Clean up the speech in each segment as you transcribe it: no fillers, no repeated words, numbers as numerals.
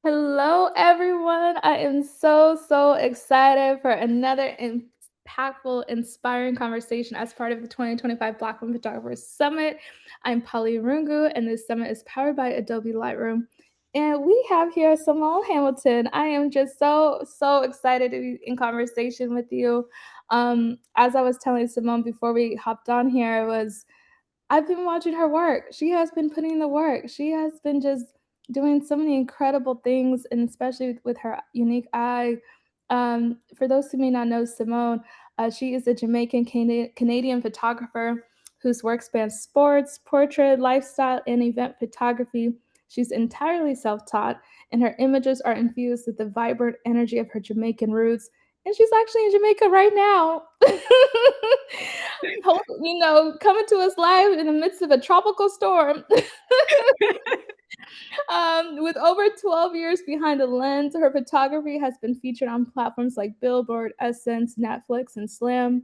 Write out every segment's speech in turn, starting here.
Hello, everyone. I am so excited for another impactful, inspiring conversation as part of the 2025 Black Women Photographers Summit. I'm Polly Rungu, and this summit is powered by Adobe Lightroom. And we have here Simone Hamilton. I am just so excited to be in conversation with you. As I was telling Simone before we hopped on here, was I've been watching her work. She has been putting in the work. She has been just doing so many incredible things, and especially with her unique eye. For those who may not know Simone, she is a Canadian photographer whose work spans sports, portrait, lifestyle, and event photography. She's entirely self taught, and her images are infused with the vibrant energy of her Jamaican roots. And she's actually in Jamaica right now. Coming to us live in the midst of a tropical storm. With over 12 years behind the lens, her photography has been featured on platforms like Billboard, Essence, Netflix, and Slam.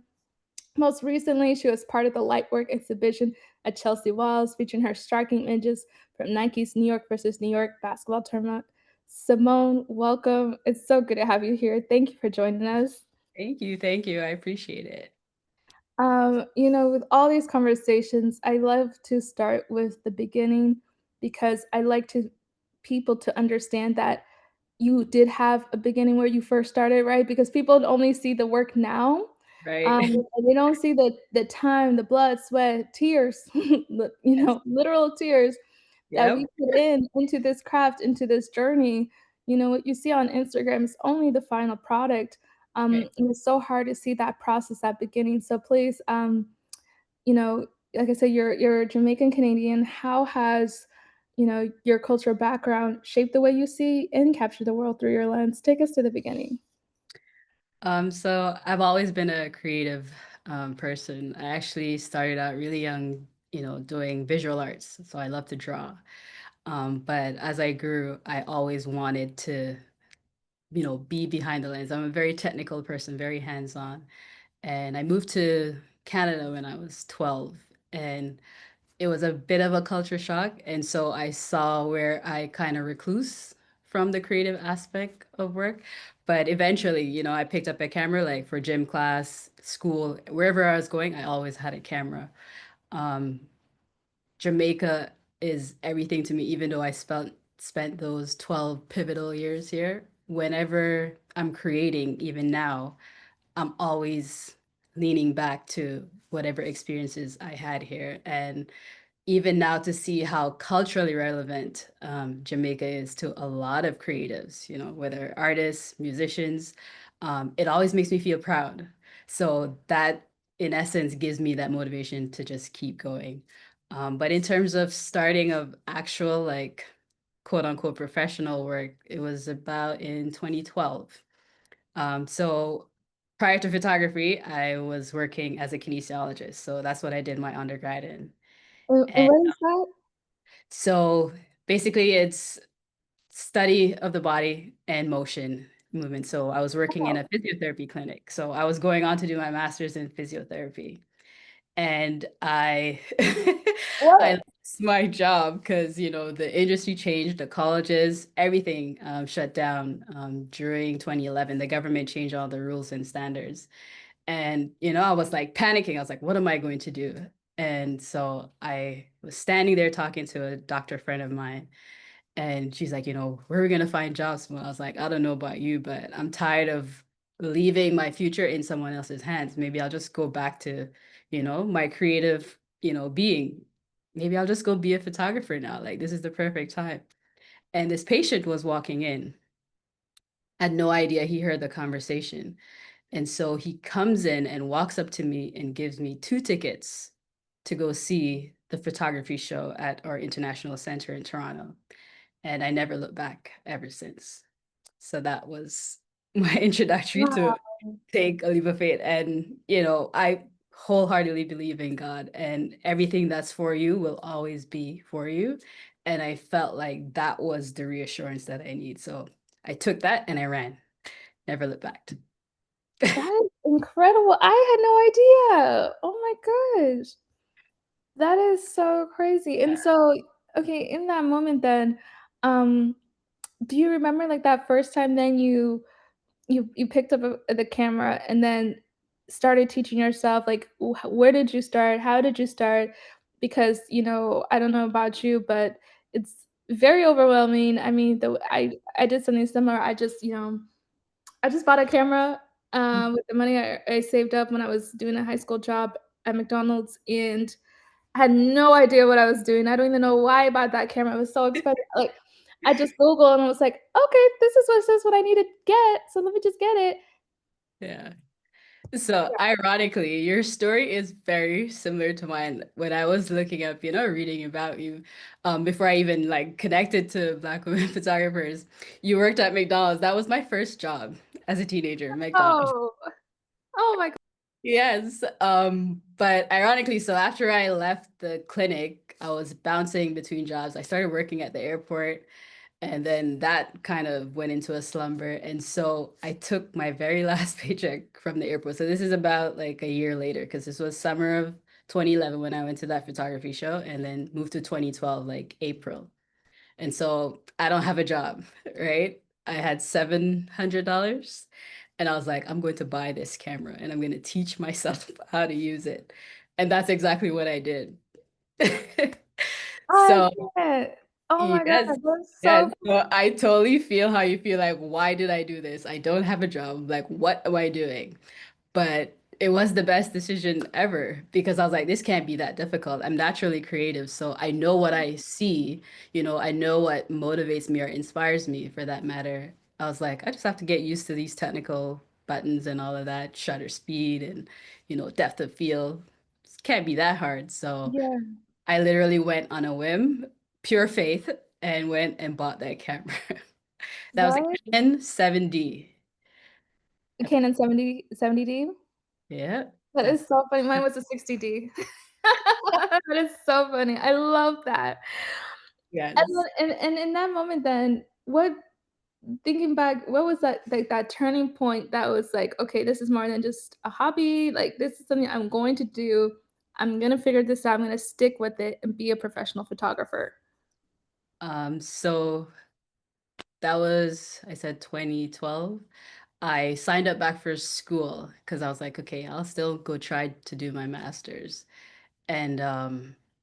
Most recently, she was part of the Lightwork exhibition at Chelsea Walls, featuring her striking images from Nike's NYvsNY Basketball tournament. Simone, welcome. It's so good to have you here. Thank you for joining us. Thank you. Thank you. I appreciate it. With all these conversations, I love to start with the beginning because I like to people to understand that you did have a beginning where you first started, right? Because people only see the work now, Right. and they don't see the time, the blood, sweat, tears, Yes. literal tears that we Yep. put into this craft, into this journey. What you see on Instagram is only the final product. Right. And it's so hard to see that process at beginning. So please, you know, like I said, you're Jamaican Canadian. How has your cultural background shaped the way you see and capture the world through your lens? Take us to the beginning. So I've always been a creative person. I actually started out really young, doing visual arts. So I love to draw. But as I grew, I always wanted to, be behind the lens. I'm a very technical person, very hands-on. And I moved to Canada when I was 12. And it was a bit of a culture shock. And so I saw where I kind of recluse from the creative aspect of work. But eventually, I picked up a camera like for gym class, school, wherever I was going, I always had a camera. Um, Jamaica is everything to me, even though I spent those 12 pivotal years here. Whenever I'm creating, even now, I'm always leaning back to whatever experiences I had here. And even now to see how culturally relevant Jamaica is to a lot of creatives, whether artists, musicians, it always makes me feel proud. So that, in essence, gives me that motivation to just keep going. But in terms of starting of actual, like, quote unquote professional work, it was about in 2012. So prior to photography, I was working as a kinesiologist. So that's what I did my undergrad in. And And what is that? so basically, it's study of the body and motion movement. So I was working in Oh, a physiotherapy clinic. So I was going on to do my master's in physiotherapy. And I I what? lost my job because, the industry changed, the colleges, everything shut down during 2011. The government changed all the rules and standards. And, I was like panicking. I was like, what am I going to do? And so I was standing there talking to a doctor friend of mine. And she's like, where are we going to find jobs? Well, I was like, I don't know about you, but I'm tired of leaving my future in someone else's hands. Maybe I'll just go back to, my creative, being. Maybe I'll just go be a photographer now. Like, this is the perfect time. And this patient was walking in, had no idea he heard the conversation. And so he comes in and walks up to me and gives me 2 tickets to go see the photography show at our International Center in Toronto. And I never looked back ever since. So that was my introductory Wow. to take a leap of faith. And, I wholeheartedly believe in God, and everything that's for you will always be for you. And I felt like that was the reassurance that I need. So I took that and I ran, never looked back. That is incredible. I had no idea. Oh my gosh. That is so crazy. And so, okay, in that moment then, um, do you remember, like, that first time then you picked up the camera and then started teaching yourself, like, where did you start? How did you start? Because, I don't know about you, but it's very overwhelming. I mean, I did something similar. I just bought a camera, with the money I saved up when I was doing a high school job at McDonald's, and I had no idea what I was doing. I don't even know why I bought that camera. It was so expensive. Like, I just Googled and was like, "Okay, this is what it says what I need to get, so let me just get it." Yeah. So Yeah. ironically, your story is very similar to mine. When I was looking up, reading about you, before I even like connected to Black women photographers, you worked at McDonald's. That was my first job as a teenager, McDonald's. Oh. Oh my god. Yes. But ironically, so after I left the clinic, I was bouncing between jobs. I started working at the airport. And then that kind of went into a slumber. And so I took my very last paycheck from the airport. So this is about like a year later, because this was summer of 2011 when I went to that photography show, and then moved to 2012, like April. And so I don't have a job, right? I had $700. And I was like, I'm going to buy this camera and I'm going to teach myself how to use it. And that's exactly what I did. I So can't. Oh my god, yes. that's Yes. so So I totally feel how you feel like, why did I do this? I don't have a job. Like, what am I doing? But it was the best decision ever because I was like, this can't be that difficult. I'm naturally creative. So I know what I see, I know what motivates me or inspires me for that matter. I was like, I just have to get used to these technical buttons and all of that, shutter speed and, depth of field. It can't be that hard. So yeah, I literally went on a whim, pure faith, and went and bought that camera. That was a right? Canon 7D. A Canon 70D? Yeah, That that's is so funny. Mine was a 60D. That is so funny. I love that. And yes. then and in that moment then, what thinking back, what was that, like, that turning point that was like, "Okay, this is more than just a hobby, like, this is something I'm going to do. I'm gonna figure this out. I'm gonna stick with it and be a professional photographer." So that was, I said 2012. I signed up back for school because I was like, okay, I'll still go try to do my master's. And I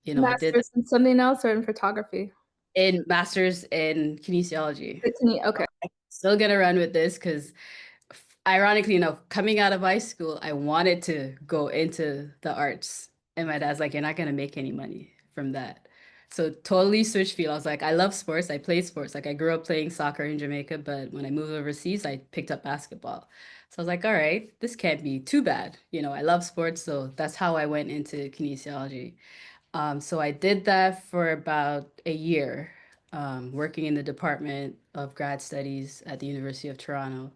did Master's in something else or in photography? in master's in kinesiology. 15, okay. Still gonna run with this because ironically enough, coming out of high school, I wanted to go into the arts. And my dad's like, you're not gonna make any money from that. So totally switched field. I was like, I love sports. I played sports. Like I grew up playing soccer in Jamaica, but when I moved overseas, I picked up basketball. So I was like, all right, this can't be too bad. I love sports, so that's how I went into kinesiology. So I did that for about a year, working in the Department of Grad Studies at the University of Toronto.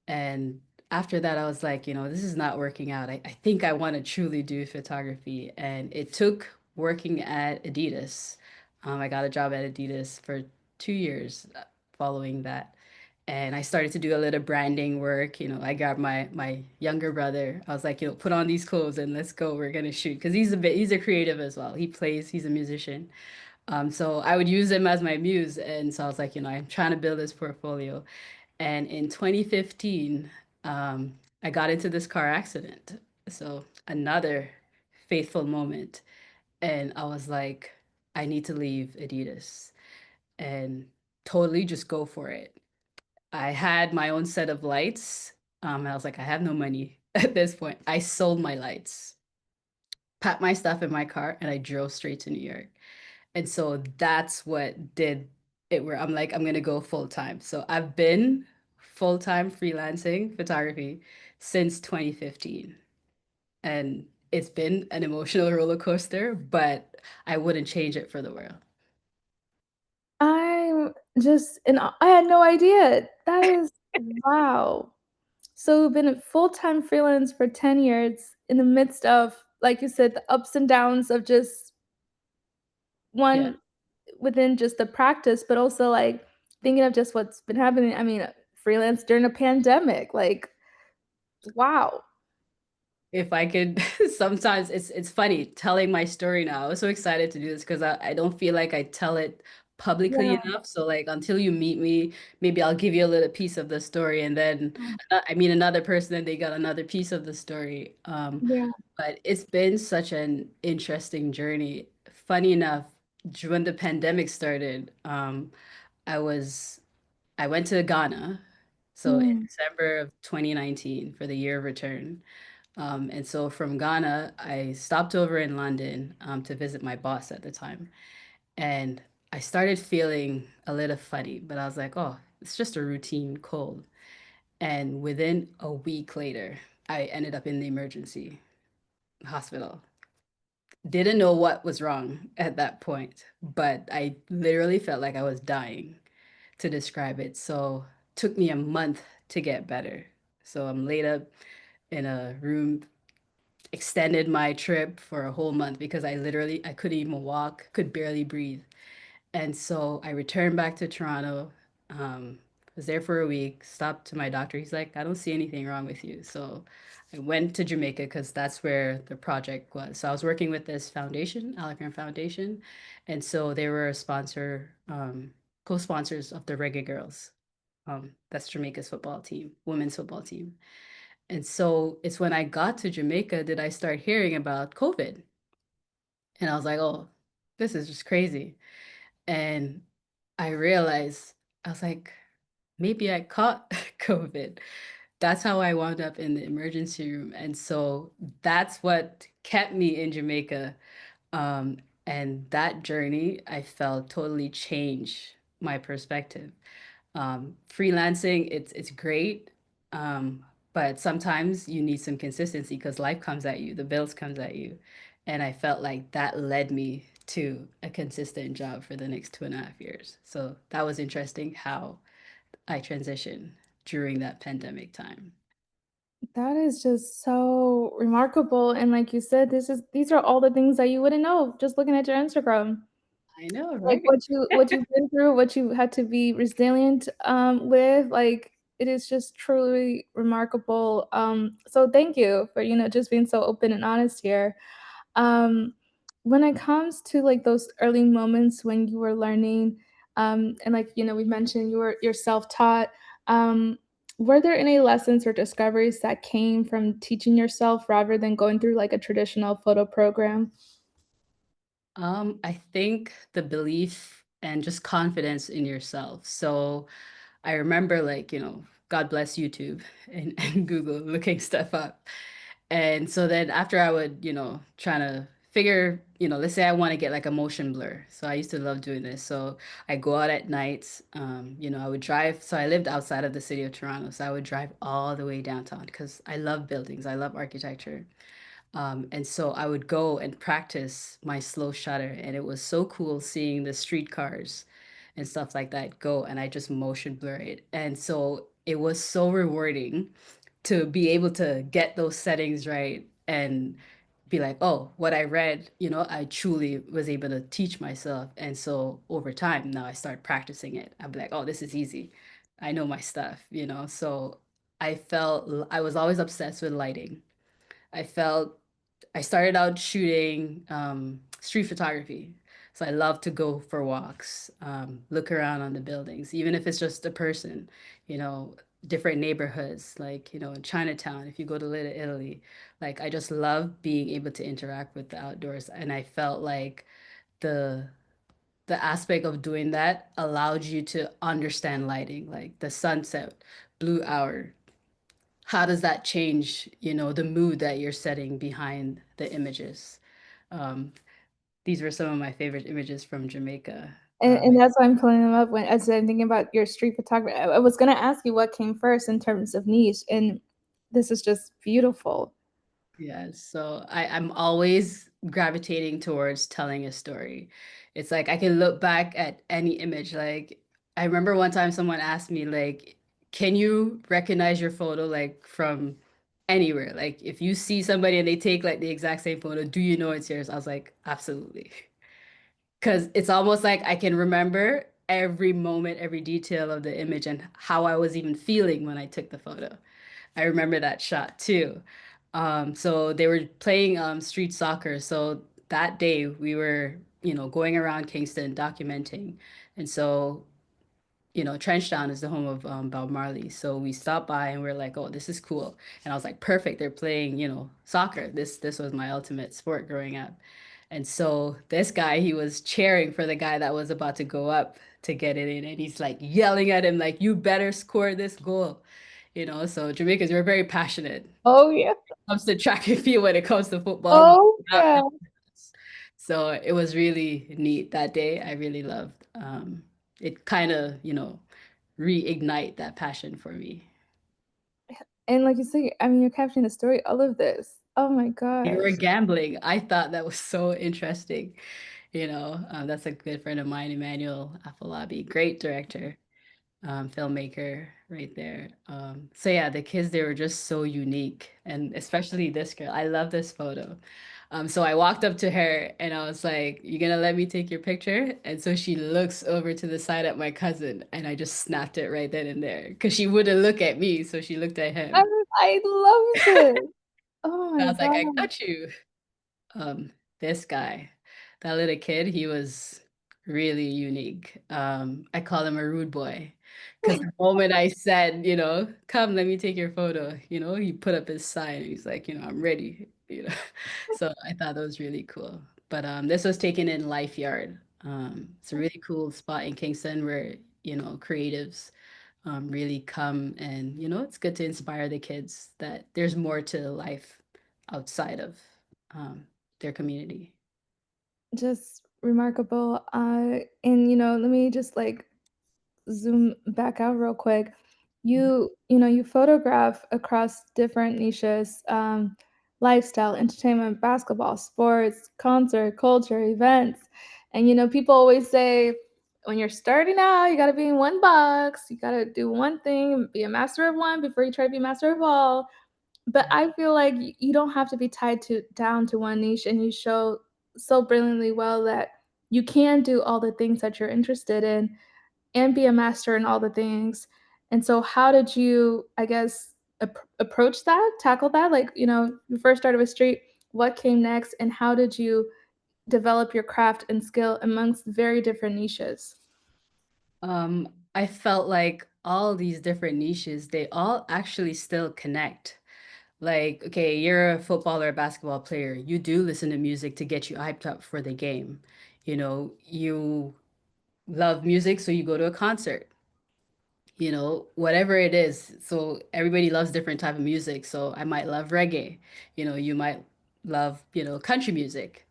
And after that, I was like, this is not working out. I think I want to truly do photography. And it took working at Adidas. I got a job at Adidas for 2 years following that. And I started to do a little branding work. I got my younger brother. I was like, put on these clothes and let's go. We're gonna shoot. Because he's a creative as well. He plays, he's a musician. So I would use him as my muse. And so I was like, I'm trying to build this portfolio. And in 2015, I got into this car accident. So another faithful moment. And I was like, I need to leave Adidas and totally just go for it. I had my own set of lights. I was like, I have no money at this point. I sold my lights, packed my stuff in my car, and I drove straight to New York. And so that's what did it where I'm like, I'm gonna go full time. So I've been full time freelancing photography since 2015. And it's been an emotional roller coaster, but I wouldn't change it for the world. I'm just in awe. I had no idea. That is wow. So you've been a full-time freelance for 10 years in the midst of, like you said, the ups and downs of just Yeah. one within just the practice, but also, like, thinking of just what's been happening. I mean, freelance during a pandemic, like, wow. If I could sometimes it's funny telling my story now. I was so excited to do this because I don't feel like I tell it publicly Yeah, enough. So like until you meet me, maybe I'll give you a little piece of the story, and then I meet another person and they got another piece of the story. yeah. But it's been such an interesting journey. Funny enough, when the pandemic started, I was I went to Ghana, so in Mm, December of 2019 for the year of return. And so from Ghana, I stopped over in London to visit my boss at the time. And I started feeling a little funny, but I was like, oh, it's just a routine cold. And within a week later, I ended up in the emergency hospital. Didn't know what was wrong at that point, but I literally felt like I was dying to describe it. So took me a month to get better. So I'm laid up in a room, extended my trip for a whole month because I couldn't even walk, could barely breathe. And so I returned back to Toronto, was there for a week, stopped to my doctor. He's like, I don't see anything wrong with you. So I went to Jamaica because that's where the project was. So I was working with this foundation, Alacran Foundation. And so they were a sponsor, co-sponsors of the Reggae Girls. That's Jamaica's football team, women's football team. And so it's when I got to Jamaica did I start hearing about COVID. And I was like, oh, this is just crazy. And I realized, I was like, maybe I caught COVID. That's how I wound up in the emergency room. And so that's what kept me in Jamaica. Um, and that journey, I felt totally change my perspective. Freelancing, it's great, but sometimes you need some consistency because life comes at you, the bills comes at you, and I felt like that led me to a consistent job for the next 2.5 years. So that was interesting how I transitioned during that pandemic time. that is just so remarkable, and like you said, these are all the things that you wouldn't know just looking at your Instagram. I know, Like, right? what you've been through, what you had to be resilient, with, like, it is just truly remarkable, so thank you for, just being so open and honest here. Um, when it comes to, like, those early moments when you were learning, and, like, we mentioned you're self-taught, um, were there any lessons or discoveries that came from teaching yourself rather than going through, like, a traditional photo program? I think the belief and just confidence in yourself. So I remember like, God bless YouTube and Google looking stuff up. And so then after I would, trying to figure, let's say I want to get like a motion blur. So I used to love doing this. So I go out at nights, I would drive. So I lived outside of the city of Toronto. So I would drive all the way downtown because I love buildings. I love architecture. And so I would go and practice my slow shutter, and it was so cool seeing the streetcars and stuff like that go, and I just motion blur it. And so it was so rewarding to be able to get those settings right and be like, oh, what I read, I truly was able to teach myself. And so over time, now I start practicing it. I'd be like, oh, this is easy. I know my stuff. So I was always obsessed with lighting. I felt I started out shooting street photography. So I love to go for walks, look around on the buildings, even if it's just a person, you know, different neighborhoods, like, in Chinatown, if you go to Little Italy, like I just love being able to interact with the outdoors. And I felt like the the aspect of doing that allowed you to understand lighting, like the sunset, blue hour, how does that change, the mood that you're setting behind the images? Um, these were some of my favorite images from Jamaica. And that's why I'm pulling them up when as I'm thinking about your street photography. I was gonna ask you what came first in terms of niche, and this is just beautiful. Yeah, so I'm always gravitating towards telling a story. It's like I can look back at any image. Like I remember one time someone asked me, like, can you recognize your photo like from anywhere? Like if you see somebody and they take like the exact same photo, do you know it's yours? I was like, absolutely. Because it's almost like I can remember every moment, every detail of the image and how I was even feeling when I took the photo. I remember that shot too. So they were playing street soccer. So that day we were going around Kingston documenting. And so Trenchtown is the home of Bob Marley. So we stopped by and we are like, oh, this is cool. And I was like, perfect. They're playing, soccer. This was my ultimate sport growing up. And so this guy, he was cheering for the guy that was about to go up to get it in. And he's like yelling at him, like, you better score this goal. So Jamaicans, we're very passionate. Oh, yeah. Comes to track and field when it comes to football. Oh, Not yeah. so it was really neat that day. I really loved it kind of, reignite that passion for me. And like you say, I mean, you're capturing the story, all of this. Oh my You were gosh. gambling. I thought that was so interesting. That's a good friend of mine, Emmanuel Afolabi, great director. Filmmaker right there. So yeah, the kids, they were just so unique, and especially this girl. I love this photo. So I walked up to her and I was like, "You gonna let me take your picture?" And so she looks over to the side at my cousin, and I just snapped it right then and there because she wouldn't look at me, so she looked at him. I love this. Oh I my was like, "I god. got you." um this guy, that little kid, he was really unique. I call him a rude boy because the moment I said, come, let me take your photo, he put up his sign. He's like, I'm ready, so I thought that was really cool. But this was taken in Life Yard. It's a really cool spot in Kingston where creatives really come, and it's good to inspire the kids that there's more to life outside of um, their community. Just remarkable. And let me just like zoom back out real quick. You photograph across different niches, lifestyle, entertainment, basketball, sports, concert, culture, events. And people always say when you're starting out, you gotta be in one box, you gotta do one thing, be a master of one before you try to be master of all. But I feel like you don't have to be tied to down to one niche, and you show so brilliantly well that you can do all the things that you're interested in and be a master in all the things. And so how did you, I guess, approach that, tackle that? Like, you first started with street, what came next, and how did you develop your craft and skill amongst very different niches? I felt like all these different niches, they all actually still connect. Like, okay, you're a football or a basketball player. You do listen to music to get you hyped up for the game. You love music, so you go to a concert. Whatever it is. So everybody loves different type of music. So I might love reggae. You might love, country music.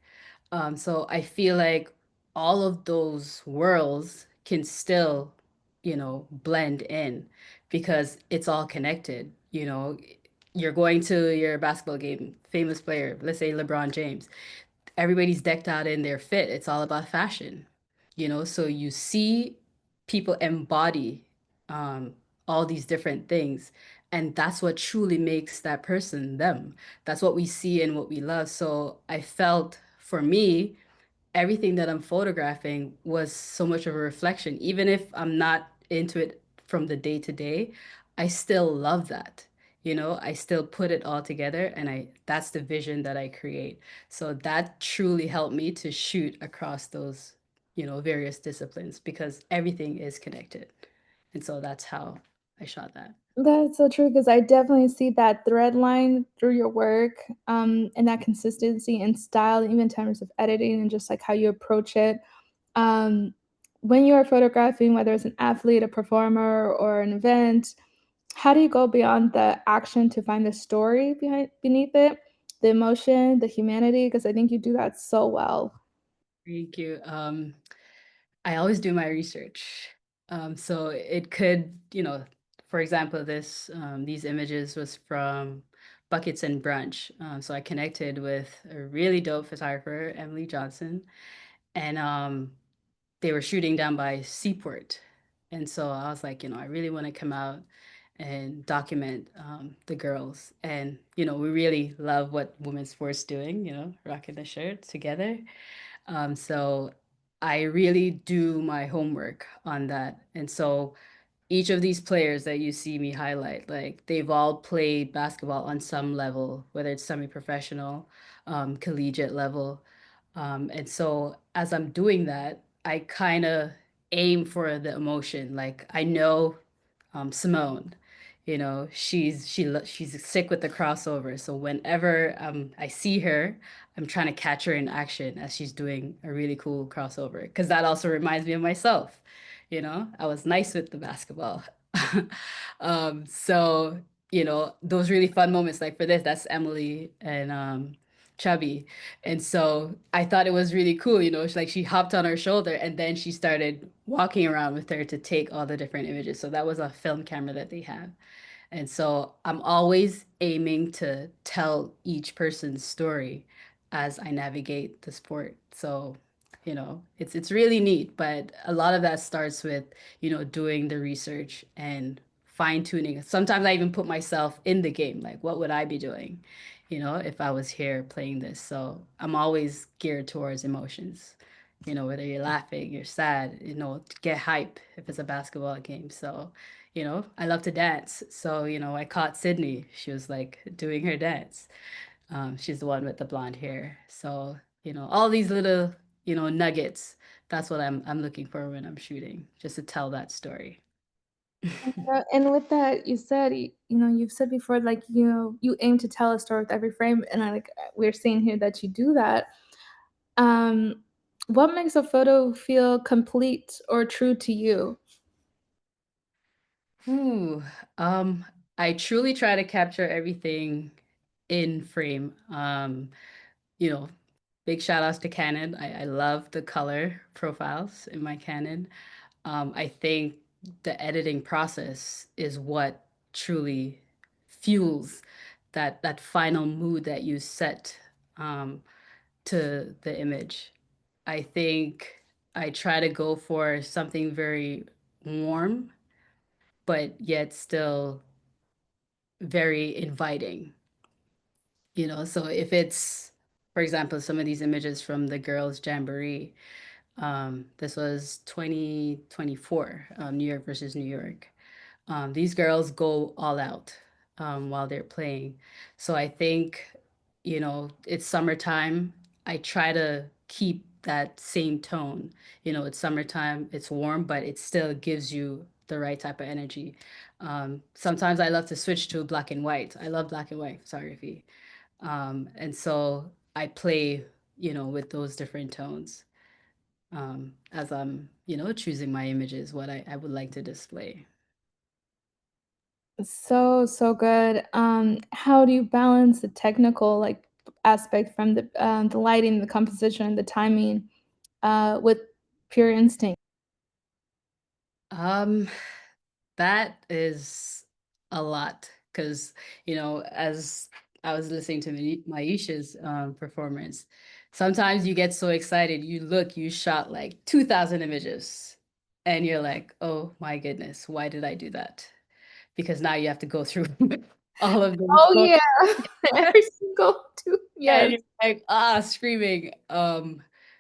So I feel like all of those worlds can still, blend in because it's all connected. You're going to your basketball game, famous player, let's say LeBron James. Everybody's decked out in their fit. It's all about fashion, so you see people embody um, all these different things. And that's what truly makes that person them. That's what we see and what we love. So I felt for me, everything that I'm photographing was so much of a reflection. Even if I'm not into it from the day to day, I still love that. I still put it all together, and I that's the vision that I create. So that truly helped me to shoot across those, various disciplines because everything is connected. And so that's how I shot that. That's so true because I definitely see that thread line through your work, and that consistency and style, even in terms of editing and just like how you approach it. Um, when you are photographing, whether it's an athlete, a performer, or an event, how do you go beyond the action to find the story beneath it, the emotion, the humanity? Because I think you do that so well. Thank you. I always do my research. So it could, for example, these images was from Buckets and Brunch. So I connected with a really dope photographer, Emily Johnson, and they were shooting down by Seaport. And so I was like, I really want to come out and document the girls. And, we really love what women's sports doing, rocking the shirt together. So I really do my homework on that. And so each of these players that you see me highlight, like they've all played basketball on some level, whether it's semi-professional, collegiate level. And so as I'm doing that, I kind of aim for the emotion. Like I know Simone, she's sick with the crossover. So whenever I see her, I'm trying to catch her in action as she's doing a really cool crossover. Because that also reminds me of myself. I was nice with the basketball. So those really fun moments like for this, that's Emily and Chubby. And so I thought it was really cool, like she hopped on her shoulder and then she started walking around with her to take all the different images. So that was a film camera that they have. And so I'm always aiming to tell each person's story as I navigate the sport. So, it's really neat, but a lot of that starts with, doing the research and fine tuning. Sometimes I even put myself in the game, like what would I be doing, if I was here playing this. So I'm always geared towards emotions. Whether you're laughing, you're sad, to get hype if it's a basketball game. So, I love to dance. So, I caught Sydney. She was like doing her dance. She's the one with the blonde hair. So, all these little, nuggets. That's what I'm looking for when I'm shooting, just to tell that story. And with that, you said, you've said before, like, you aim to tell a story with every frame, and we're seeing here that you do that. Um, what makes a photo feel complete or true to you? Ooh, um, I truly try to capture everything in frame. You know, big shout outs to Canon. I love the color profiles in my Canon. I think the editing process is what truly fuels that final mood that you set um, to the image. I think I try to go for something very warm, but yet still very inviting. So if it's, for example, some of these images from the girls' jamboree, this was 2024, New York versus New York. These girls go all out while they're playing. So I think, it's summertime. I try to keep that same tone. It's summertime, it's warm, but it still gives you the right type of energy. Sometimes I love to switch to black and white. I love black and white photography. And so I play, with those different tones as I'm, choosing my images, what I would like to display. So, so good. How do you balance the technical, aspect from the lighting, the composition, the timing, with pure instinct? Um, that is a lot because, as I was listening to Maisha's performance, sometimes you get so excited, you shot like 2,000 images, and you're like, oh my goodness, why did I do that? Because now you have to go through all of those Oh, photos, yeah. Every single two, and yes. you're like, screaming.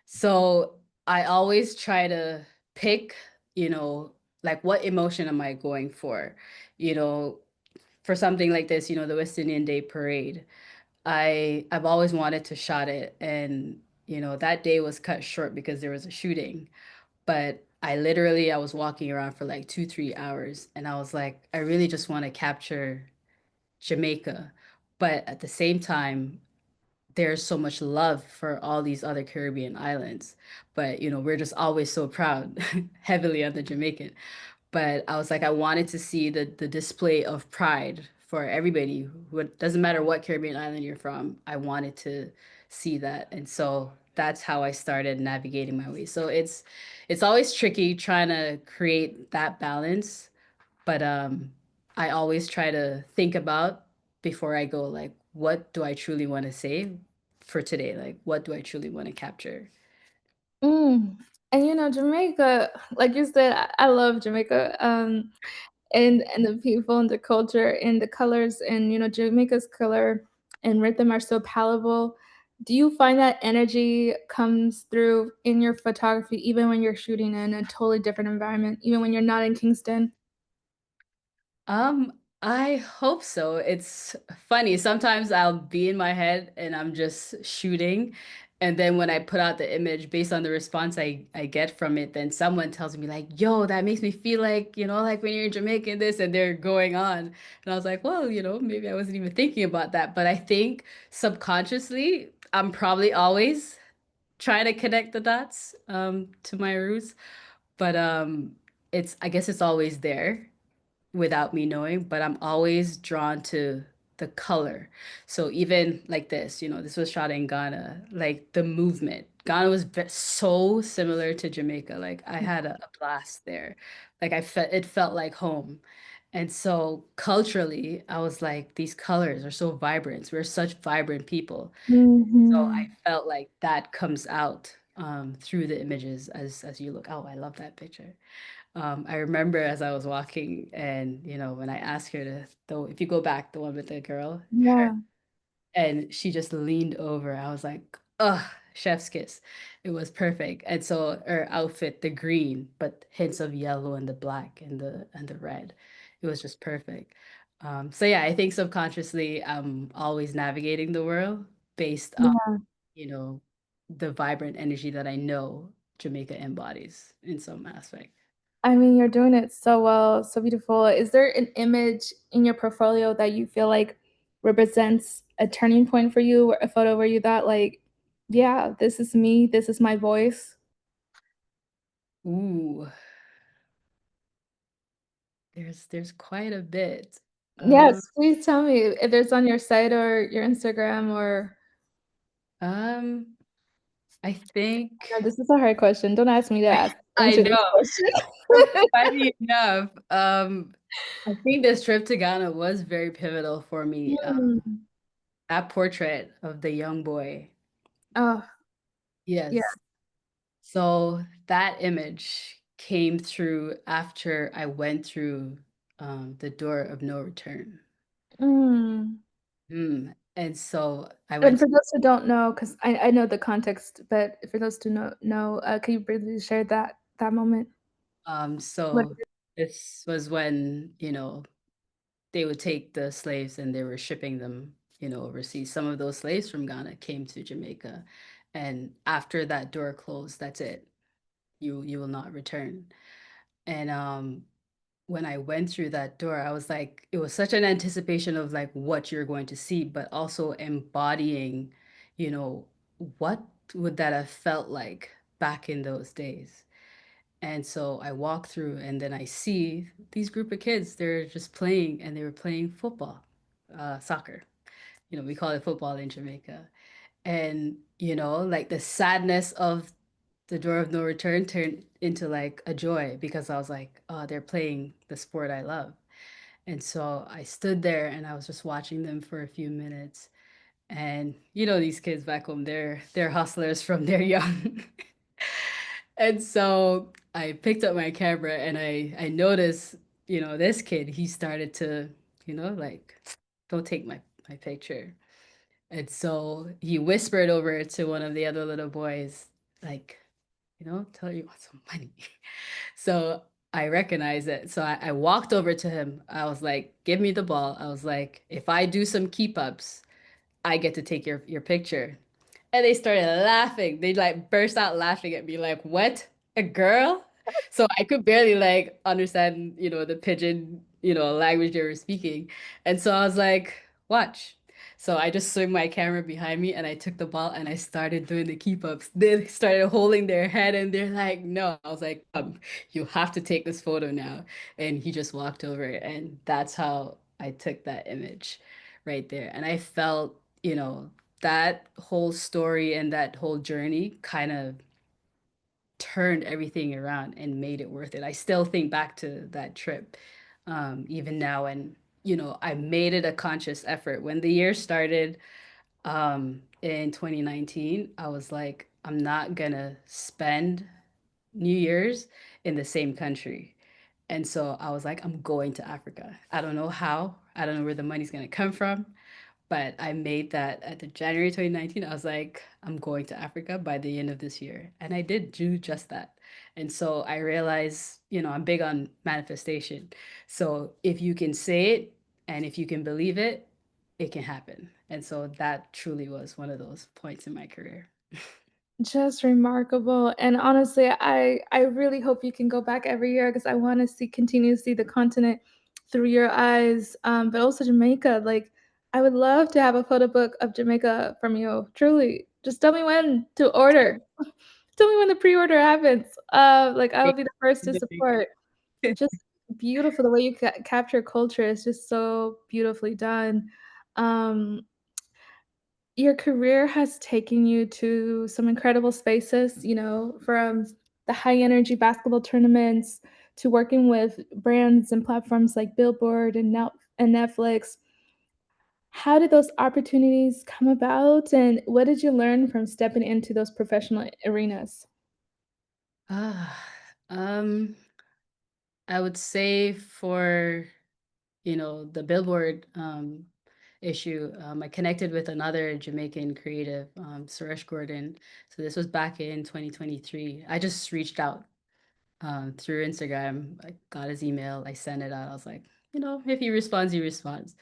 So I always try to pick, you know, like what emotion am I going for? You know, for something like this, the West Indian Day Parade. I've always wanted to shot it, and that day was cut short because there was a shooting. But I was walking around for like 2, 3 hours, and I was like, I really just want to capture Jamaica. But at the same time, there's so much love for all these other Caribbean islands. But, we're just always so proud, heavily on the Jamaican. But I was like, I wanted to see the display of pride for everybody. Who it doesn't matter what Caribbean island you're from. I wanted to see that. And so that's how I started navigating my way. So it's always tricky trying to create that balance, but I always try to think about before I go, like, what do I truly want to say for today? Like, what do I truly want to capture? Mm. And, Jamaica, like you said, I love Jamaica, and the people and the culture and the colors and, Jamaica's color and rhythm are so palatable. Do you find that energy comes through in your photography even when you're shooting in a totally different environment, even when you're not in Kingston? I hope so. It's funny. Sometimes I'll be in my head and I'm just shooting, And then when I put out the image based on the response I get from it, then someone tells me like, yo, that makes me feel like, like when you're in Jamaica and this and they're going on. And I was like, well, maybe I wasn't even thinking about that. But I think subconsciously, I'm probably always trying to connect the dots to my roots. But I guess it's always there without me knowing, but I'm always drawn to the color. So even like this, this was shot in Ghana, like the movement. Ghana was so similar to Jamaica. Like I had a blast there. Like it felt like home. And so culturally, I was like, these colors are so vibrant. We're such vibrant people. So I Mhm. felt like that comes out through the images as you look. Oh, I love that picture. I remember as I was walking and, when I asked her though, if you go back, the one with the girl, Yeah. and she just leaned over, I was like, ugh, chef's kiss. It was perfect. And so her outfit, the green, but hints of yellow and the black and the red, it was just perfect. So yeah, I think subconsciously I'm always navigating the world based on, Yeah. you know, the vibrant energy that I know Jamaica embodies in some aspect. I mean, you're doing it so well, so beautiful. Is there an image in your portfolio that you feel like represents a turning point for you, or a photo where you thought like, "Yeah, this is me, this is my voice?" Ooh, there's quite a bit. Um, Yes, please tell me if it's on your site or your Instagram or um, I think no, this is a hard question. Don't ask me to I answer this know. question. Funny enough, I think this trip to Ghana was very pivotal for me. Mm. That portrait of the young boy. Oh, yeah. Yes. So that image came through after I went through the door of no return. Mm. And so I And went. for those who don't know, 'cause I know the context, but for those who know, can you briefly share that moment? What So this was when, they would take the slaves and they were shipping them, overseas. Some of those slaves from Ghana came to Jamaica. And after that door closed, that's it. You will not return. And when I went through that door, I was like, it was such an anticipation of like what you're going to see, but also embodying, you know, what would that have felt like back in those days? And so I walk through and then I see these group of kids, they're just playing and they were playing football, soccer. We call it football in Jamaica. And, like the sadness of the door of no return turned into like a joy because I was like, oh, they're playing the sport I love. And so I stood there and I was just watching them for a few minutes. And these kids back home, they're hustlers from their young. And so I picked up my camera and I noticed, this kid, he started to, like, don't take my picture. And so he whispered over to one of the other little boys, like, tell her you want some money. So I recognized it. So I walked over to him. I was like, give me the ball. I was like, if I do some keep ups, I get to take your picture. And they started laughing. They like burst out laughing at me, like, what? A girl? So I could barely like understand, the pigeon, language they were speaking. And so I was like, watch. So I just swung my camera behind me and I took the ball and I started doing the keep ups. They started holding their head and they're like, no. I was like, you have to take this photo now. And he just walked over and that's how I took that image right there. And I felt, that whole story and that whole journey kind of turned everything around and made it worth it. I still think back to that trip, even now, and I made it a conscious effort. When the year started, in 2019, I was like, I'm not gonna spend New Year's in the same country. And so I was like, I'm going to Africa. I don't know how. I don't know where the money's gonna come from. But I made that at the January 2019. I was like, I'm going to Africa by the end of this year. And I did do just that. And so I realized, I'm big on manifestation. So if you can say it and if you can believe it, it can happen. And so that truly was one of those points in my career. Just remarkable, and honestly, I really hope you can go back every year because I wanna see continue to see the continent through your eyes, but also Jamaica, like, I would love to have a photo book of Jamaica from you, truly. Just tell me when to order. Tell me when the pre-order happens, like, I will be the first to support. Just beautiful, the way you capture culture is just so beautifully done. Um your career has taken you to some incredible spaces, you know, from the high energy basketball tournaments to working with brands and platforms like Billboard and now and Netflix. How did those opportunities come about, and what did you learn from stepping into those professional arenas? Ah, um, I would say for, the Billboard, issue, I connected with another Jamaican creative, Suresh Gordon. So this was back in 2023. I just reached out, through Instagram. I got his email, I sent it out. I was like, if he responds, he responds.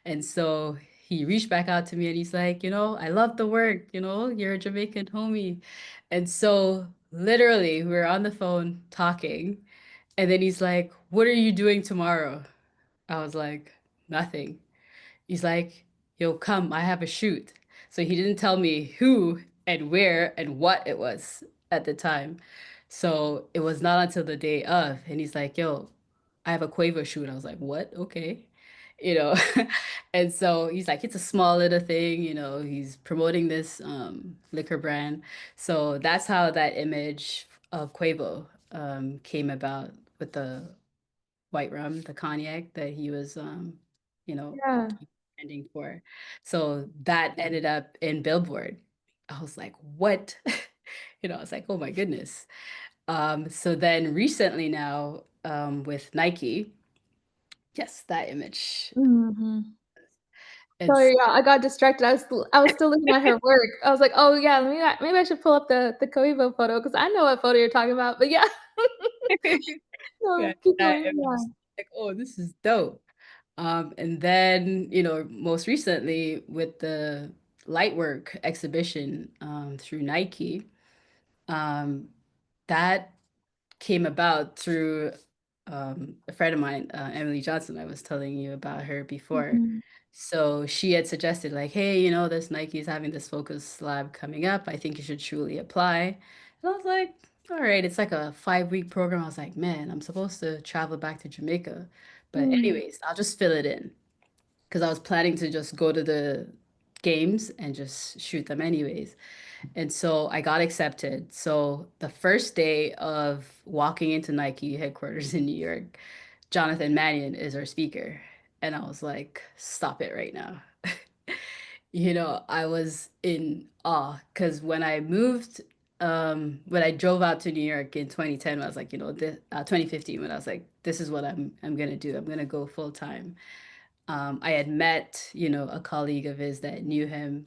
And so he reached back out to me and he's like, I love the work, you're a Jamaican homie. And so literally we were on the phone talking, and then he's like, "What are you doing tomorrow?" I was like, "Nothing." He's like, "Yo, come, I have a shoot." So he didn't tell me who and where and what it was at the time. So it was not until the day of, and he's like, "Yo, I have a Quavo shoot." I was like, "What? Okay." You know, and so he's like, "It's a small little thing, he's promoting this liquor brand." So that's how that image of Quavo came about, with the white rum, the cognac that he was, you know, Yeah. trending for. So that ended up in Billboard. I was like, what? I was like, oh my goodness. So then recently now, with Nike, yes, that image. Mhm. It's Sorry, yeah, I got distracted. I was still looking at her work. I was like, "Oh, yeah, maybe I should pull up the Koibo photo because I know what photo you're talking about." But yeah. yeah, No, keep that going, image. yeah. Like, oh, this is dope. And then, most recently with the Lightwork exhibition, through Nike, um, that came about through, a friend of mine, Emily Johnson. I was telling you about her before. Mhm. So she had suggested, like, hey, this Nike is having this focus lab coming up. I think you should truly apply. And I was like, all right, it's like a 5-week program. I was like, man, I'm supposed to travel back to Jamaica. But Mm. anyways, I'll just fill it in because I was planning to just go to the games and just shoot them anyways. And so I got accepted. So the first day of walking into Nike headquarters in New York, Jonathan Mannion is our speaker. And I was like, stop it right now. I was in awe because when I drove out to New York in 2010, I was like, 2015, when I was like, this is what I'm gonna do. I'm gonna go full time. I had met, a colleague of his that knew him,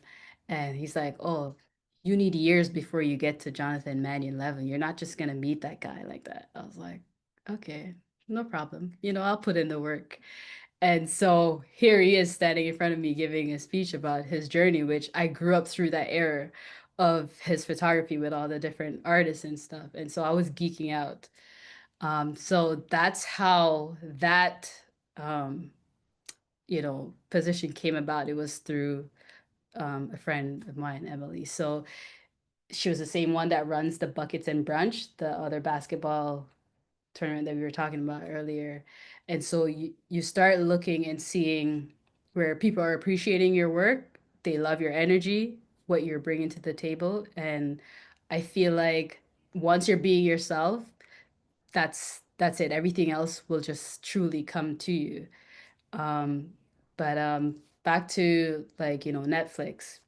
and he's like, "Oh, you need years before you get to Jonathan Mannion level. You're not just gonna meet that guy like that." I was like, "Okay, no problem. I'll put in the work." And so here he is standing in front of me giving a speech about his journey, which I grew up through that era of his photography with all the different artists and stuff. And so I was geeking out. So that's how that um, position came about. It was through, a friend of mine, Emily. So she was the same one that runs the Buckets and Brunch, the other basketball tournament that we were talking about earlier. And so you start looking and seeing where people are appreciating your work, they love your energy, what you're bringing to the table. And I feel like once you're being yourself, that's it. Everything else will just truly come to you. Um, but back to, like, Netflix.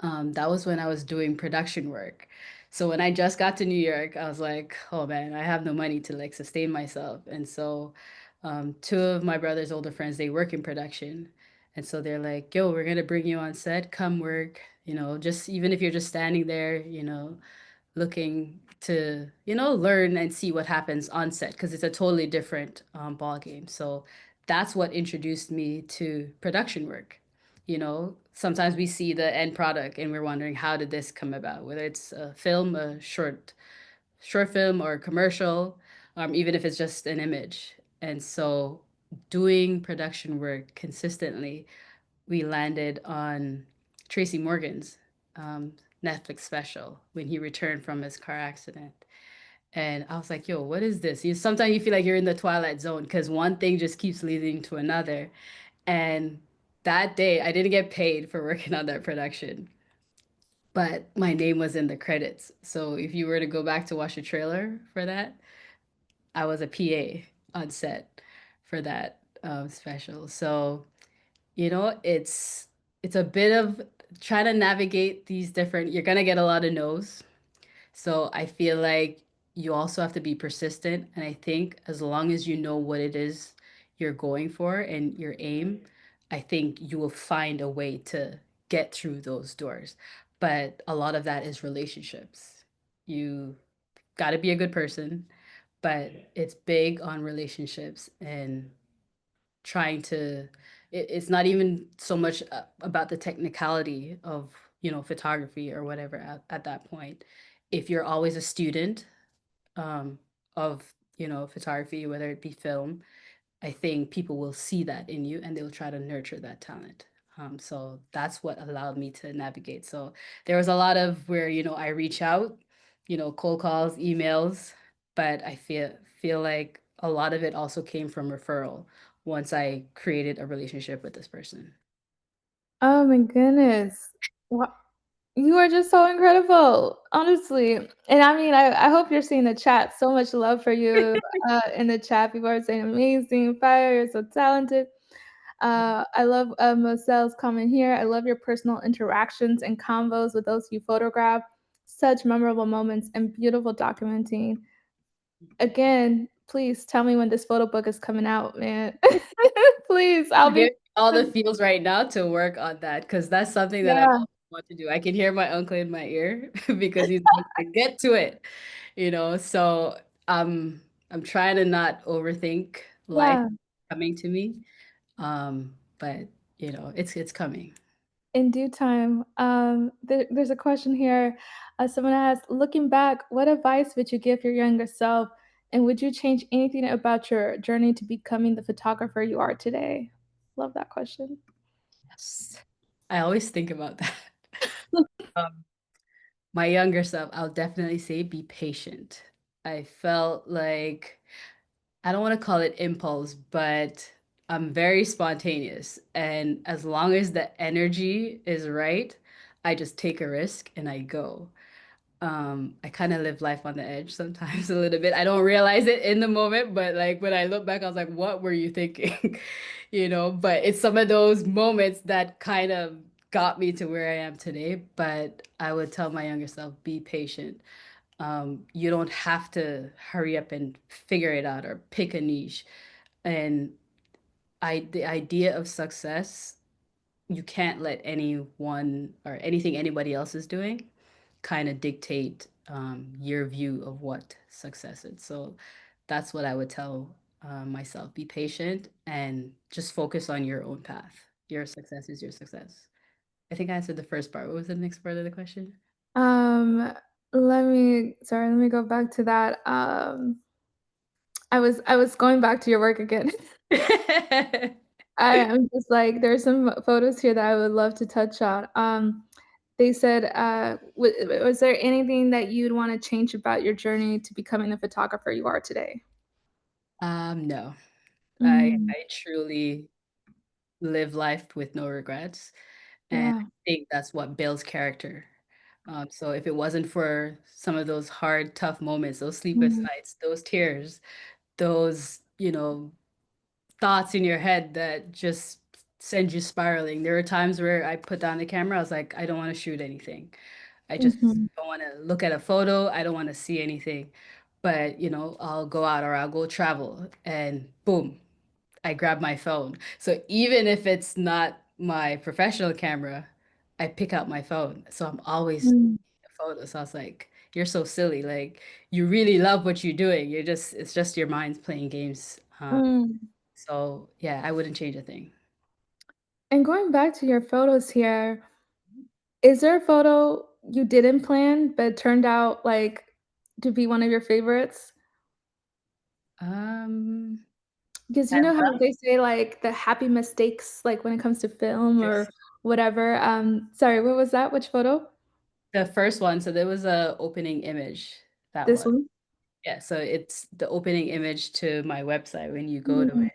That was when I was doing production work. So when I just got to New York, I was like, oh man, I have no money to like sustain myself. And so two of my brother's older friends, they work in production. And so they're like, yo, we're gonna bring you on set, come work, just even if you're just standing there, looking to, learn and see what happens on set because it's a totally different ball game. So that's what introduced me to production work. Sometimes we see the end product and we're wondering how did this come about, whether it's a film, a short film or a commercial, even if it's just an image. And so doing production work consistently, we landed on Tracy Morgan's um, Netflix special when he returned from his car accident. And I was like, yo, what is this? Sometimes you feel like you're in the twilight zone because one thing just keeps leading to another. And that day, I didn't get paid for working on that production, but my name was in the credits. So if you were to go back to watch the trailer for that, I was a PA on set for that special. So, it's a bit of trying to navigate these different, you're gonna get a lot of no's. So I feel like you also have to be persistent. And I think as long as you know what it is you're going for and your aim, I think you will find a way to get through those doors. But a lot of that is relationships. You got to be a good person, but it's big on relationships and trying to it's not even so much about the technicality of photography or whatever at that point. If you're always a student um, of photography, whether it be film, I think people will see that in you and they'll try to nurture that talent. So that's what allowed me to navigate. So there was a lot of where, I reach out, cold calls, emails, but I feel like a lot of it also came from referral once I created a relationship with this person. Oh my goodness. Wha You are just so incredible, honestly. And I mean, I hope you're seeing the chat. So much love for you, in the chat. People are saying amazing, fire, you're so talented. I love, Moselle's comment here. I love your personal interactions and convos with those you photograph. Such memorable moments and beautiful documenting. Again, please tell me when this photo book is coming out, man. Please, I'll be Give all the feels right now to work on that because that's something that I've yeah, always wanted to do. I can hear my uncle in my ear because he's like, get to it. So I'm trying to not overthink life yeah. coming to me. But it's coming. In due time. There's a question here. Someone asked, looking back, what advice would you give your younger self? And would you change anything about your journey to becoming the photographer you are today? Love that question. Yes. I always think about that. Um, my younger self, I'll definitely say be patient. I felt like I don't want to call it impulse, but I'm very spontaneous. And as long as the energy is right, I just take a risk and I go. I kind of live life on the edge sometimes a little bit. I don't realize it in the moment, but like when I look back, I was like, what were you thinking? But it's some of those moments that kind of got me to where I am today. But I would tell my younger self, be patient. You don't have to hurry up and figure it out or pick a niche. And the idea of success, you can't let anyone or anything anybody else is doing kind of dictate your view of what success is. So that's what I would tell myself. Be patient and just focus on your own path. Your success is your success. I think I answered the first part. What was the next part of the question? Um, let me go back to that. I was going back to your work again. I am just like, there's some photos here that I would love to touch on. They said, was there anything that you'd want to change about your journey to becoming the photographer you are today? No, Mm, I truly live life with no regrets. And I yeah. think that's what builds character. So if it wasn't for some of those hard, tough moments, those sleepless Mm, nights, those tears, those, thoughts in your head that just send you spiraling. There were times where I put down the camera, I was like, I don't want to shoot anything. I just mhm, don't want to look at a photo. I don't want to see anything. But, I'll go out or I'll go travel and boom, I grab my phone. So even if it's not my professional camera, I pick out my phone. So I'm always mm, taking a photo. So I was like, you're so silly. Like you really love what you're doing. It's just your mind's playing games. mm. So yeah, I wouldn't change a thing. And going back to your photos here, is there a photo you didn't plan but turned out, like, to be one of your favorites? Um, Because I you know how love they say, like, the happy mistakes, like, when it comes to film or this. whatever, sorry, what was that? Which photo? The first one, so there was a opening image, that This one. one? Yeah, so it's the opening image to my website when you go to Mm, it.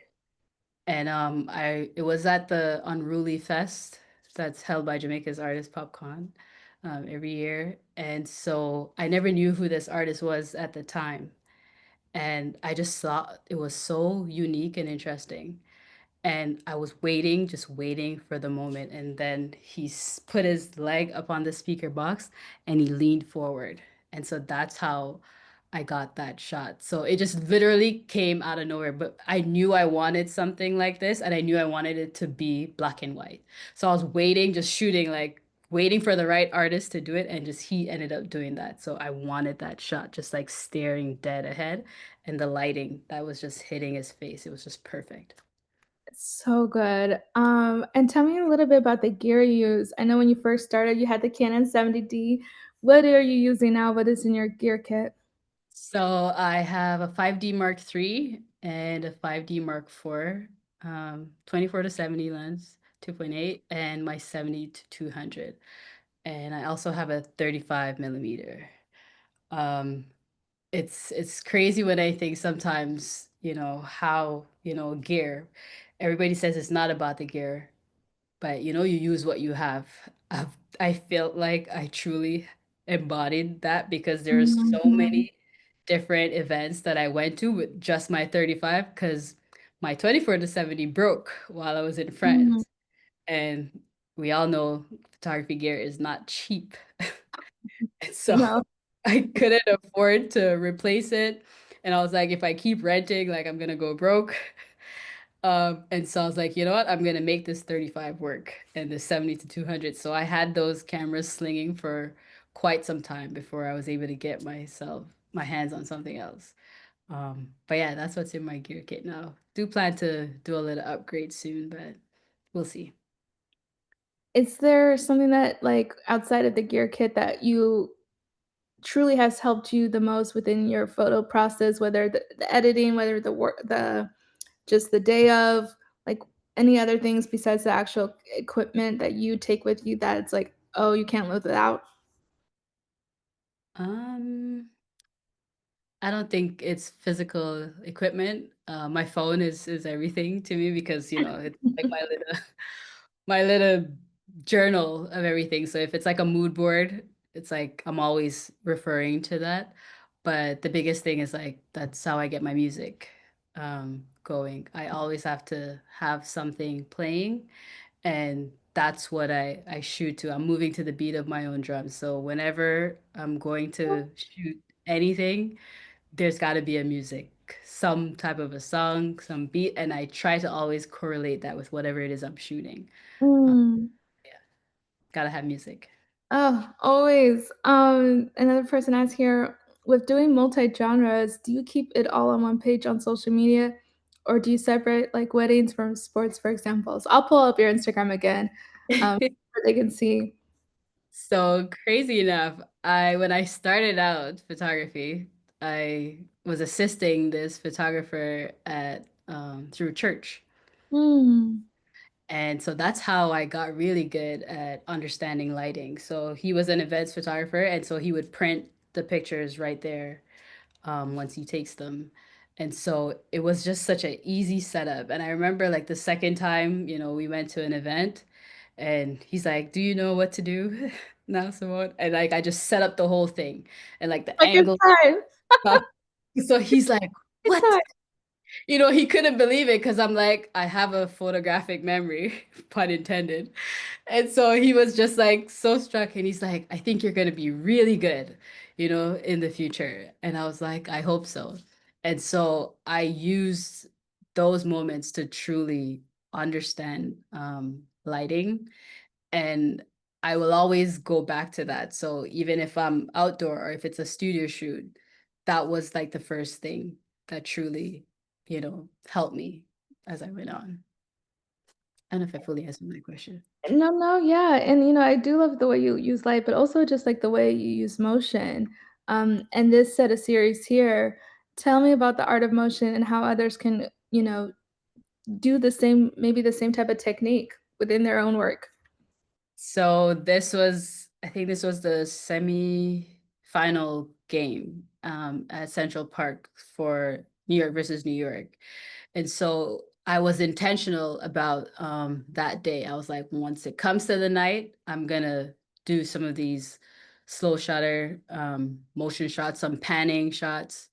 And I it was at the Unruly Fest that's held by Jamaica's artist Popcorn every year. And so I never knew who this artist was at the time. And I just thought it was so unique and interesting. And I was waiting, just waiting for the moment. And then put his leg up on the speaker box and he leaned forward. And so that's how I got that shot. So it just literally came out of nowhere. But I knew I wanted something like this and I knew I wanted it to be black and white. So I was waiting, just shooting, like waiting for the right artist to do it. And just he ended up doing that. So I wanted that shot, just like staring dead ahead. And the lighting that was just hitting his face. It was just perfect. so good. And tell me a little bit about the gear you use. I know when you first started, you had the Canon 70D. What are you using now? What is in your gear kit? So I have a 5D Mark III and a 5D Mark IV, 24 to 70 lens, 2.8, and my 70 to 200. And I also have a 35 millimeter. Um, it's crazy when I think sometimes, how, gear. Everybody says it's not about the gear, but you use what you have. I felt like I truly embodied that because there's so Mhm. many different events that I went to with just my 35 because my 24 to 70 broke while I was in Mhm. France. And we all know photography gear is not cheap. And so No. I couldn't afford to replace it. And I was like, if I keep renting, like I'm gonna go broke. And so I was like, you know what? I'm gonna make this 35 work and the 70 to 200. So I had those cameras slinging for quite some time before I was able to get my hands on something else. But yeah, that's what's in my gear kit now. Do plan to do a little upgrade soon, but we'll see. Is there something that, like, outside of the gear kit that you truly has helped you the most within your photo process, whether the editing, whether the work the just the day of, like, any other things besides the actual equipment that you take with you that it's like, "Oh, you can't live without?" Um, I don't think it's physical equipment. My phone is everything to me because it's like my little my little journal of everything. So if it's like a mood board, it's like I'm always referring to that. But the biggest thing is like that's how I get my music going. I always have to have something playing and that's what I shoot to. I'm moving to the beat of my own drums. So whenever I'm going to shoot anything, there's got to be a music, some type of a song, some beat, and I try to always correlate that with whatever it is I'm shooting. Uh, Mm. yeah, gotta have music. Oh, always. Another person asked here, with doing multi-genres, do you keep it all on one page on social media, or do you separate like weddings from sports, for example? So I'll pull up your Instagram again, so they can see. So crazy enough, I when I started out photography, I was assisting this photographer at through church. Mm. And so that's how I got really good at understanding lighting. So he was an events photographer, and so he would print the pictures right there once he takes them. And so it was just such an easy setup. And I remember like the second time, we went to an event and he's like, "Do you know what to do now, Simone?" And like I just set up the whole thing and like the Like it's angles. time. So he's like, It's "What?" time. He couldn't believe it because I'm like, I have a photographic memory, pun intended. And so he was just like so struck and he's like, I think you're gonna be really good, in the future. And I was like, I hope so. And so I used those moments to truly understand lighting and I will always go back to that. So even if I'm outdoor or if it's a studio shoot, that was like the first thing that truly, helped me as I went on. I don't know if I fully answered my question. No, no, yeah, and, I do love the way you use light, but also just, like, the way you use motion. And this set of series here, tell me about the art of motion and how others can, do the same maybe the same type of technique within their own work. So I think this was the semi-final game at Central Park for New York versus New York. And so I was intentional about that day. I was like, once it comes to the night, I'm gonna do some of these slow shutter motion shots, some panning shots,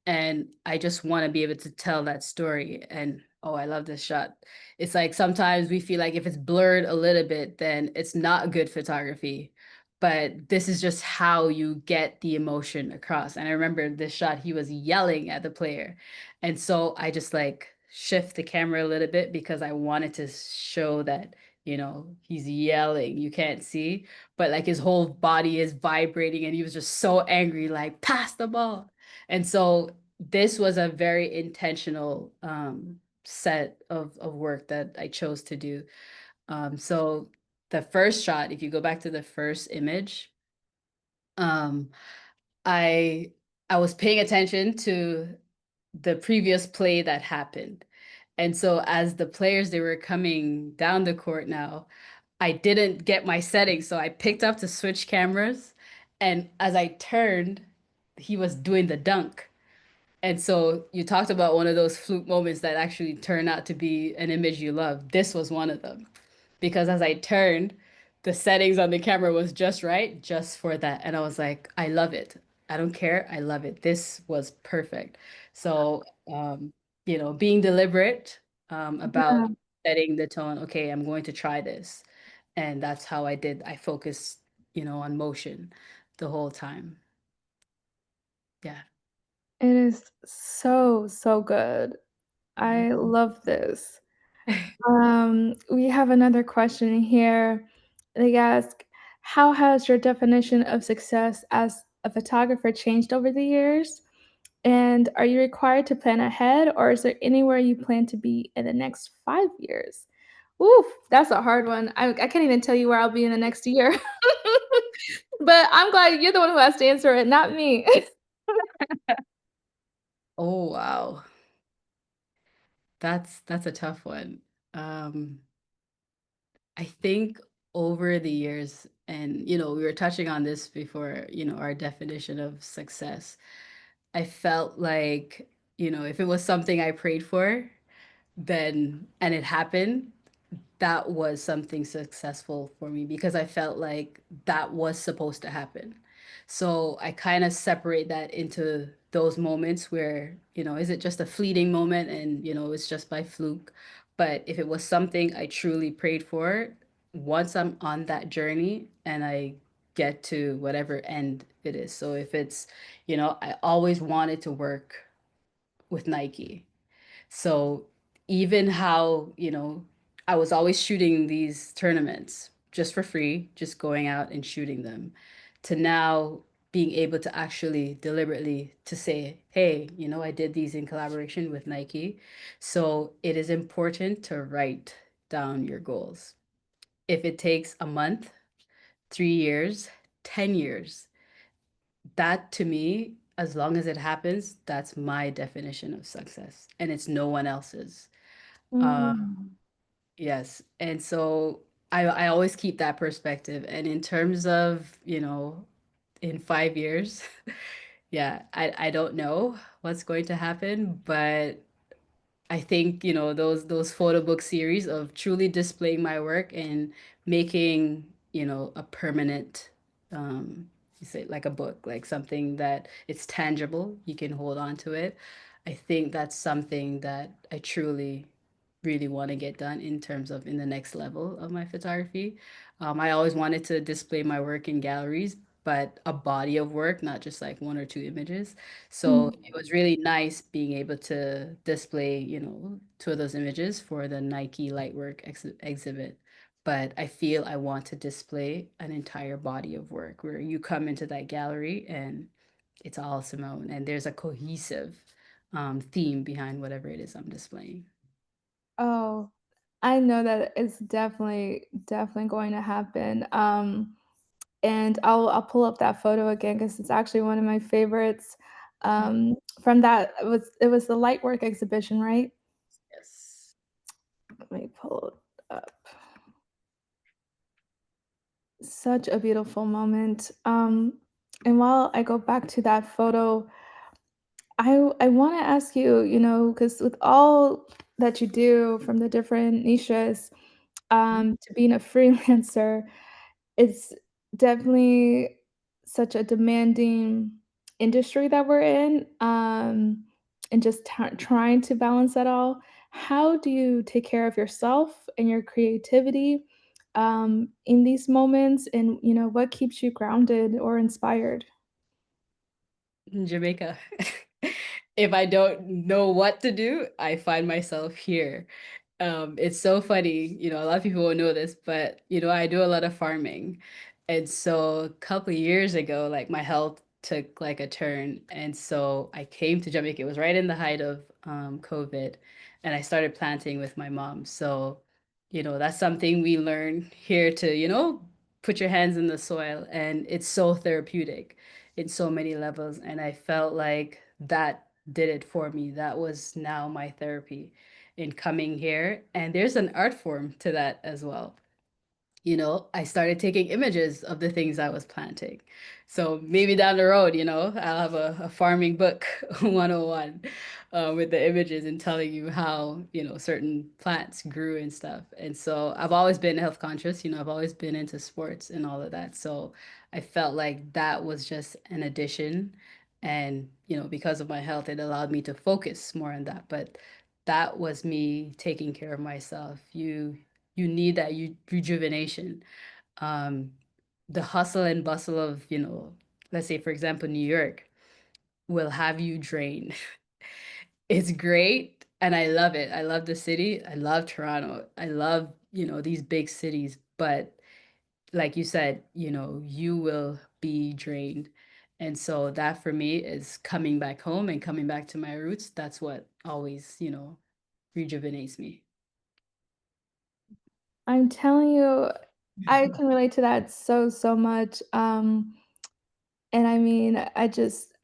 and I just want to be able to tell that story. And oh, I love this shot. It's like sometimes we feel like if it's blurred a little bit, then it's not good photography. But this is just how you get the emotion across. And I remember this shot, he was yelling at the player. And so I just like shift the camera a little bit because I wanted to show that, he's yelling. You can't see, but like his whole body is vibrating and he was just so angry, like, pass the ball. And so this was a very intentional set of work that I chose to do. So the first shot, if you go back to the first image, um, I I was paying attention to the previous play that happened. And so as the players they were coming down the court now, I didn't get my settings, so I picked up to switch cameras, and as I turned, he was doing the dunk. And so you talked about one of those fluke moments that actually turn out to be an image you love. This was one of them. Because as I turned, the settings on the camera was just right, just for that. And I was like, I love it. I don't care. I love it. This was perfect. So, being deliberate about Yeah, setting the tone. Okay, I'm going to try this. And that's how I did. I focused, on motion the whole time. Yeah. it is so, so good. I Mhm. love this. We have another question here. They ask, "How has your definition of success as a photographer changed over the years? And are you required to plan ahead, or is there anywhere you plan to be in the next 5 years?" Oof, that's a hard one. I can't even tell you where I'll be in the next year. But I'm glad you're the one who has to answer it, not me. Oh, wow. That's a tough one. Um, I think over the years, and we were touching on this before, our definition of success. I felt like, if it was something I prayed for, then and it happened, that was something successful for me because I felt like that was supposed to happen. So I kind of separate that into those moments where, is it just a fleeting moment and, it's just by fluke. But if it was something I truly prayed for, once I'm on that journey and I get to whatever end it is. So if it's, I always wanted to work with Nike. So even how, I was always shooting these tournaments just for free, just going out and shooting them, to now being able to actually deliberately to say, hey, I did these in collaboration with Nike. So it is important to write down your goals. If it takes a month, 3 years, 10 years, that to me, as long as it happens, that's my definition of success, and it's no one else's. Uh, Mm. yes. And so I always keep that perspective. And in terms of, in 5 years, yeah, I don't know what's going to happen, but I think, those photo book series of truly displaying my work and making, a permanent, you say like a book, like something that it's tangible, you can hold on to it. I think that's something that I truly really want to get done in terms of in the next level of my photography. I always wanted to display my work in galleries, but a body of work, not just like one or two images. So Mm. it was really nice being able to display, two of those images for the Nike Lightwork exhibit. But I feel I want to display an entire body of work where you come into that gallery and it's all Simone and there's a cohesive theme behind whatever it is I'm displaying. Oh. I know that it's definitely going to happen, and I'll pull up that photo again because it's actually one of my favorites, from that it was the Lightwork exhibition, right? Yes. Let me pull it up. Such a beautiful moment, and while I go back to that photo, I wanna ask you, because with all that you do from the different niches, to being a freelancer, it's definitely such a demanding industry that we're in, and just trying to balance that all. How do you take care of yourself and your creativity, in these moments, and, what keeps you grounded or inspired? In Jamaica. If I don't know what to do, I find myself here. It's so funny, a lot of people won't know this, but I do a lot of farming. And so a couple of years ago, like my health took like a turn. And so I came to Jamaica. It was right in the height of COVID, and I started planting with my mom. So, that's something we learn here to, put your hands in the soil, and it's so therapeutic in so many levels. And I felt like that did it for me. That was now my therapy in coming here. And there's an art form to that as well. I started taking images of the things I was planting. So maybe down the road, I'll have a farming book 101 with the images and telling you how, certain plants grew and stuff. And so I've always been health conscious, I've always been into sports and all of that. So I felt like that was just an addition. And, because of my health, it allowed me to focus more on that. But that was me taking care of myself. You need that rejuvenation. Um, the hustle and bustle of, let's say, for example, New York will have you drained. It's great, and I love it. I love the city. I love Toronto. I love, these big cities. But like you said, you will be drained. And so that for me is coming back home and coming back to my roots. That's what always, rejuvenates me. I'm telling you, I can relate to that so, so much, and I mean,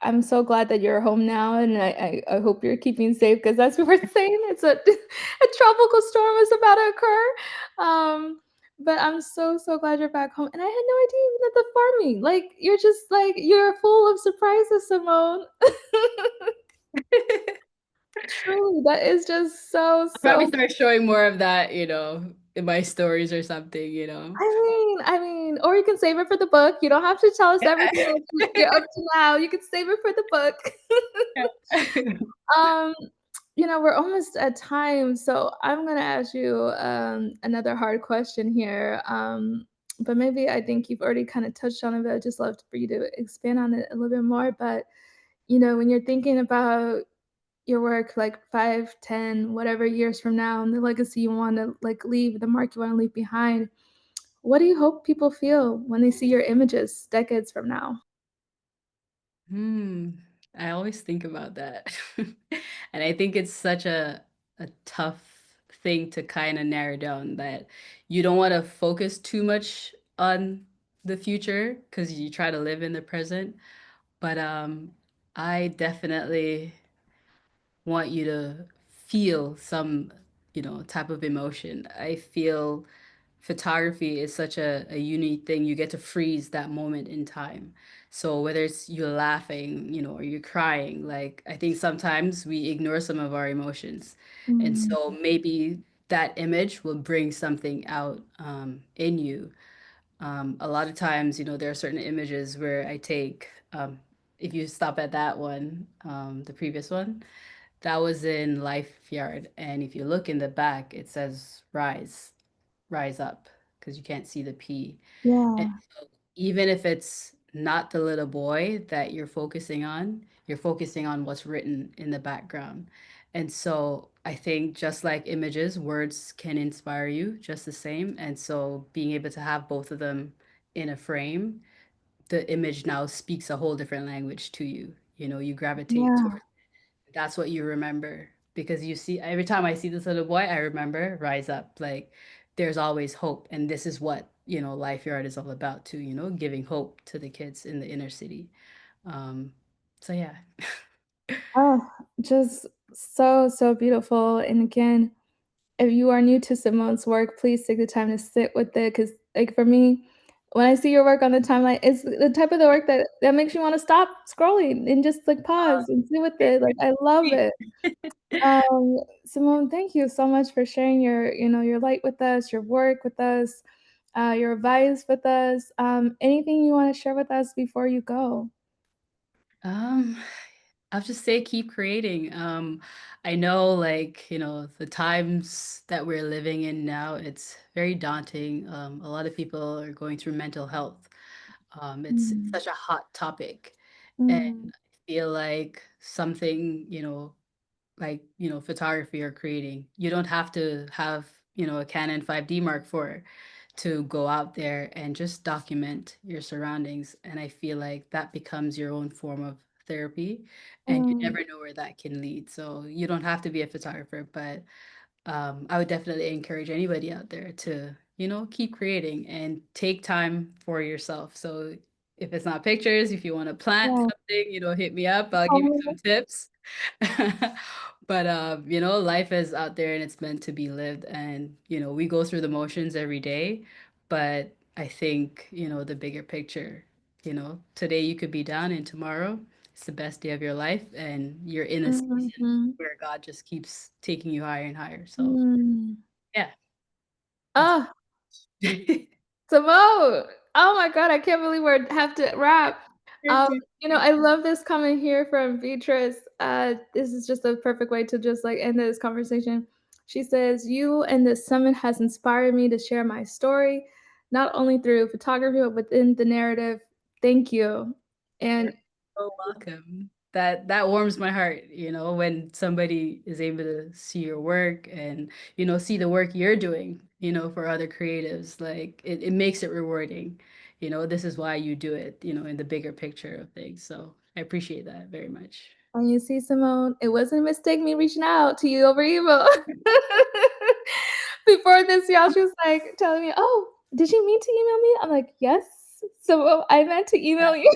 I'm so glad that you're home now, and I hope you're keeping safe because that's what we're saying, it's a a tropical storm is about to occur, but I'm so, so glad you're back home, and I had no idea even at the farming, like, you're full of surprises, Simone. Truly, that is just so, I'll probably so start showing more of that, in my stories or something. I mean, or you can save it for the book. You don't have to tell us everything that you're up to now. You can save it for the book. Um, we're almost at time, so I'm gonna ask you another hard question here. But maybe I think you've already kind of touched on it, but I'd just love for you to expand on it a little bit more. But when you're thinking about your work like 5, 10, whatever years from now, and the legacy you want to like leave, the mark you want to leave behind, what do you hope people feel when they see your images decades from now? Hmm. I always think about that. And I think it's such a tough thing to kind of narrow down, that you don't want to focus too much on the future because you try to live in the present. But I definitely want you to feel some, type of emotion. I feel photography is such a unique thing. You get to freeze that moment in time. So whether it's you're laughing, or you're crying, like I think sometimes we ignore some of our emotions. And Mm, so maybe that image will bring something out in you. A lot of times, there are certain images where I take, if you stop at that one, the previous one, that was in Life Yard. And if you look in the back, it says rise up, because you can't see the P. And yeah, so even if it's not the little boy that you're focusing on what's written in the background. And so I think just like images, words can inspire you just the same. And so being able to have both of them in a frame, the image now speaks a whole different language to you. You gravitate yeah. toward that's what you remember. because you see every time I see this little boy, I remember rise up. Like there's always hope, and this is what Life Yard is all about too. Giving hope to the kids in the inner city. Um, so yeah. Oh, just so, so beautiful. And again, if you are new to Simone's work, please take the time to sit with it. Cause like, for me, when I see your work on the timeline, it's the type of the work that makes you wanna stop scrolling and just, like, pause and sit with it, like, I love it. Simone, thank you so much for sharing your light with us, your work with us, your advice with us. Anything you wanna share with us before you go? Um, I'll just say keep creating. I know, like, the times that we're living in now, it's very daunting. A lot of people are going through mental health. It's Mm, such a hot topic, and mm, I feel like something, photography or creating. You don't have to have, a Canon 5D Mark IV to go out there and just document your surroundings. And I feel like that becomes your own form of therapy, and you mm, never know where that can lead. So you don't have to be a photographer, but I would definitely encourage anybody out there to, keep creating and take time for yourself. So if it's not pictures, if you want to plant yeah. something, hit me up. I'll give you Oh, some tips. But life is out there and it's meant to be lived, and we go through the motions every day, but I think, the bigger picture, today you could be down and tomorrow it's the best day of your life and you're in a season mhm, where God just keeps taking you higher and higher. So, mm. yeah, that's Ah, Simone! Oh my god, I can't believe we're have to wrap. I love this comment here from Beatrice. This is just a perfect way to just, like, end this conversation. She says, "You and this summit has inspired me to share my story, not only through photography, but within the narrative. Thank you." You're And so welcome. That warms my heart, when somebody is able to see your work and, see the work you're doing, for other creatives. Like it makes it rewarding. This is why you do it, in the bigger picture of things. So I appreciate that very much. and you see, Simone, it wasn't a mistake me reaching out to you over email. Before this, y'all, she was, like, telling me, "Oh, did you mean to email me?" I'm like, "Yes, so I meant to email you."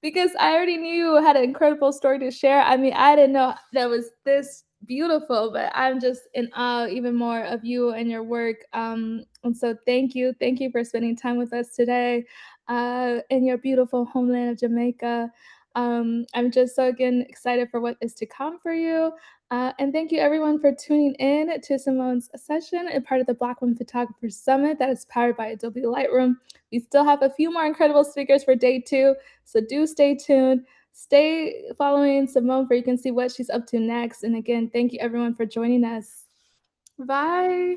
Because I already knew you had an incredible story to share. I mean, I didn't know that was this beautiful, but I'm just in awe even more of you and your work. And so thank you. Thank you for spending time with us today, in your beautiful homeland of Jamaica. I'm just so again excited for what is to come for you. And thank you everyone for tuning in to Simone's session and part of the Black Women Photographers Summit that is powered by Adobe Lightroom. We still have a few more incredible speakers for day two, so do stay tuned. Stay following Simone for you can see what she's up to next. And again, thank you everyone for joining us. Bye.